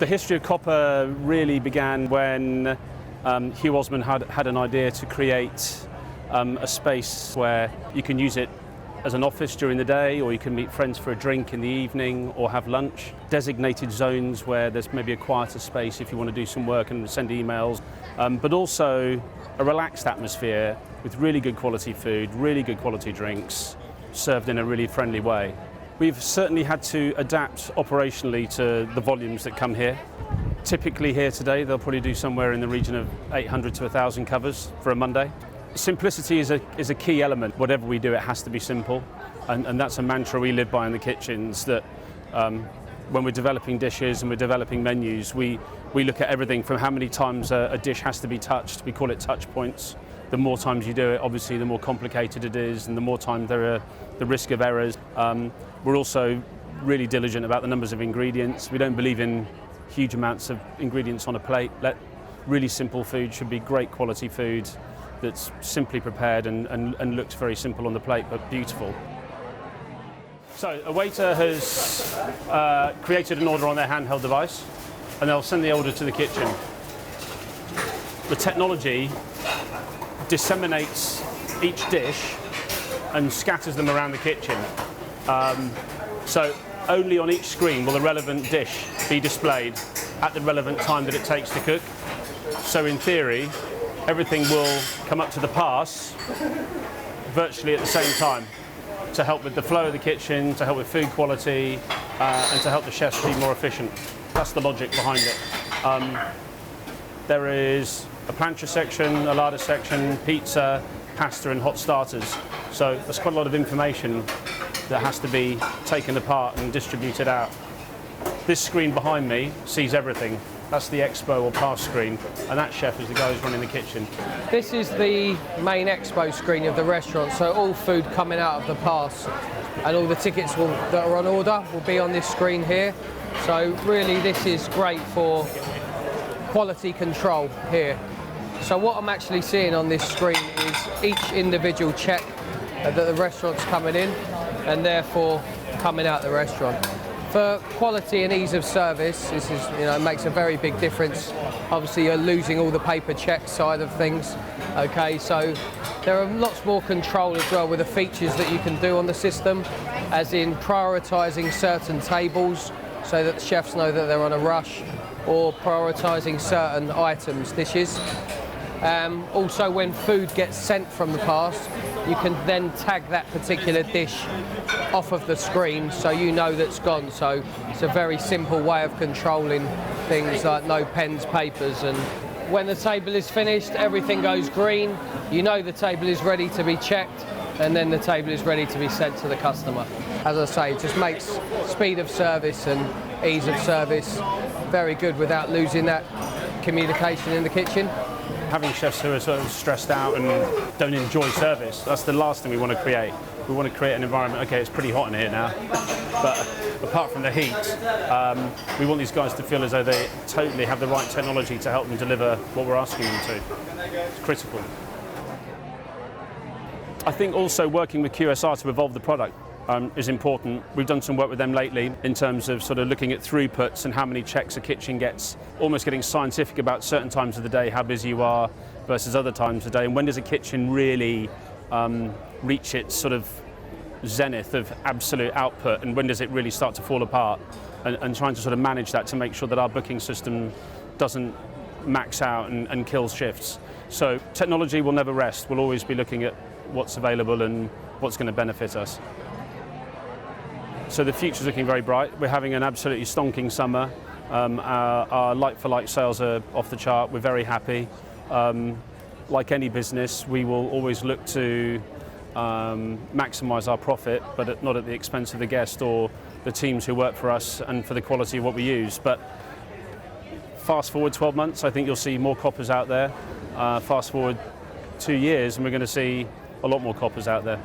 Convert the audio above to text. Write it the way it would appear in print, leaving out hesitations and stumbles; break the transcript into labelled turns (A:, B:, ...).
A: The history of Coppa really began when Hugh Osman had an idea to create a space where you can use it as an office during the day, or you can meet friends for a drink in the evening or have lunch. Designated zones where there's maybe a quieter space if you want to do some work and send emails, but also a relaxed atmosphere with really good quality food, really good quality drinks, served in a really friendly way. We've certainly had to adapt operationally to the volumes that come here. Typically here today, they'll probably do somewhere in the region of 800 to 1,000 covers for a Monday. Simplicity is a key element. Whatever we do, it has to be simple. And that's a mantra we live by in the kitchens, that when we're developing dishes and we're developing menus, we look at everything from how many times a dish has to be touched. We call it touch points. The more times you do it, obviously, the more complicated it is, and the more times there are the risk of errors. We're also really diligent about the numbers of ingredients. We don't believe in huge amounts of ingredients on a plate. Really simple food should be great quality food that's simply prepared and looks very simple on the plate, but beautiful. So a waiter has created an order on their handheld device, and they'll send the order to the kitchen. The technology disseminates each dish and scatters them around the kitchen. So only on each screen will the relevant dish be displayed at the relevant time that it takes to cook. So in theory, everything will come up to the pass virtually at the same time to help with the flow of the kitchen, to help with food quality, and to help the chefs be more efficient. That's the logic behind it. There is a plancha section, a larder section, pizza, pasta and hot starters. So there's quite a lot of information that has to be taken apart and distributed out. This screen behind me sees everything. That's the expo or pass screen, and that chef is the guy who's running the kitchen.
B: This is the main expo screen of the restaurant, so all food coming out of the pass and all the tickets that are on order will be on this screen here. So really this is great for quality control here. So what I'm actually seeing on this screen is each individual check that the restaurant's coming in and therefore coming out the restaurant. For quality and ease of service, this is, makes a very big difference. Obviously, you're losing all the paper check side of things. Okay, so there are lots more control as well with the features that you can do on the system, as in prioritising certain tables so that the chefs know that they're on a rush, or prioritising certain items, dishes. Also, when food gets sent from the pass, you can then tag that particular dish off of the screen so you know that's gone. So it's a very simple way of controlling things like no pens, papers, and when the table is finished, everything goes green. You know the table is ready to be checked, and then the table is ready to be sent to the customer. As I say, it just makes speed of service and ease of service very good without losing that communication in the kitchen.
A: Having chefs who are sort of stressed out and don't enjoy service, that's the last thing we want to create. We want to create an environment, okay, it's pretty hot in here now, but apart from the heat, we want these guys to feel as though they totally have the right technology to help them deliver what we're asking them to. It's critical. I think also working with QSR to evolve the product is important. We've done some work with them lately in terms of sort of looking at throughputs and how many checks a kitchen gets, almost getting scientific about certain times of the day, how busy you are versus other times of the day, and when does a kitchen really reach its sort of zenith of absolute output, and when does it really start to fall apart, and trying to sort of manage that to make sure that our booking system doesn't max out and kills shifts. So technology will never rest. We'll always be looking at what's available and what's going to benefit us. So the future's looking very bright. We're having an absolutely stonking summer. Our like-for-like sales are off the chart. We're very happy. Like any business, we will always look to maximise our profit, but not at the expense of the guest or the teams who work for us and for the quality of what we use. But fast forward 12 months, I think you'll see more Coppas out there. Fast forward 2 years, and we're going to see a lot more Coppas out there.